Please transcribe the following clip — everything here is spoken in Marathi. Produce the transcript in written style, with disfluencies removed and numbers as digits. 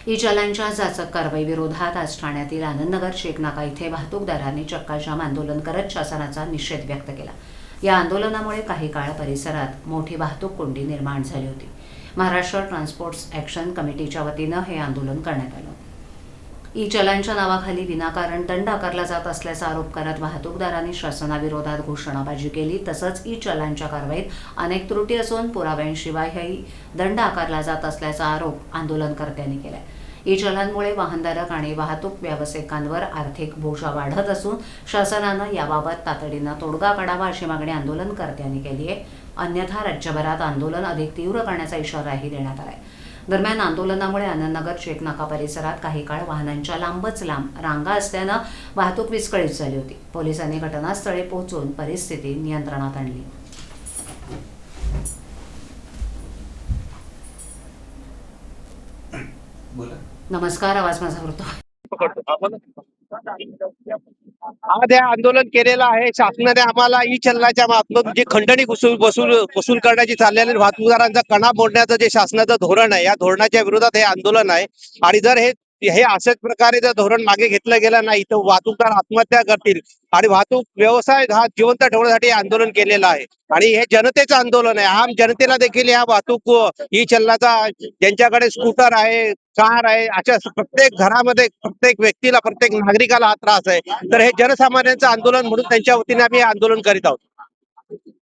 ई चलांच्या जाचक कारवाई विरोधात आज ठाण्यातील आनंदनगर शेखनाका इथे वाहतूकदारांनी चक्काजाम आंदोलन करत शासनाचा निषेध व्यक्त केला। या आंदोलनामुळे काही काळ परिसरात मोठी वाहतूक कोंडी निर्माण झाली होती। महाराष्ट्र ट्रान्सपोर्ट्स ॲक्शन कमिटीच्या वतीनं हे आंदोलन करण्यात आलं। ई चलांच्या नावाखाली विनाकारण दंड आकारला जात असल्याचा आरोप करत वाहतूकदारांनी शासनाविरोधात घोषणाबाजी केली। तसंच ई चलांच्या कारवाईत अनेक त्रुटी असून पुराव्यांशिवायही दंड आकारला जात असल्याचा आरोप आंदोलनकर्त्यांनी केला। ई चलांमुळे वाहनधारक आणि वाहतूक व्यावसायिकांवर आर्थिक बोजा वाढत असून शासनानं याबाबत तातडीनं तोडगा काढावा अशी मागणी आंदोलनकर्त्यांनी केली आहे। अन्यथा राज्यभरात आंदोलन अधिक तीव्र करण्याचा इशाराही देण्यात आला आहे। दरम्यान आंदोलनामुळे आनंदनगर शेखनाका परिसरात काही काळ वाहनांच्या लांबच लांब रांगा असल्यानं वाहतूक विस्कळीत झाली होती। पोलिसांनी घटनास्थळी पोहोचून परिस्थिती नियंत्रणात आणली। नमस्कार, आवाज माझा होतो। आज हे आंदोलन केलेलं आहे। शासनाने आम्हाला ई चलनाच्या मार्फत जे खंडणी वसूल करण्याची चाललेली वाहतूकदारांचा कणा मोडण्याचं जे शासनाचं धोरण आहे, या धोरणाच्या विरोधात हे आंदोलन आहे। आणि जर हे अशाच प्रकारे जर धोरण मागे घेतलं गेलं नाही तर वाहतूकदार आत्महत्या करतील आणि वाहतूक व्यवसाय हा जिवंत ठेवण्यासाठी हे आंदोलन केलेलं आहे। आणि हे जनतेचं आंदोलन आहे। आम जनतेला देखील या वाहतूक ई चलनाचा, ज्यांच्याकडे स्कूटर आहे, कार आहे, अशा प्रत्येक घरामध्ये प्रत्येक व्यक्तीला, प्रत्येक नागरिकाला हा त्रास आहे। तर हे जनसामान्यांचं आंदोलन म्हणून त्यांच्या वतीने आम्ही आंदोलन करीत आहोत।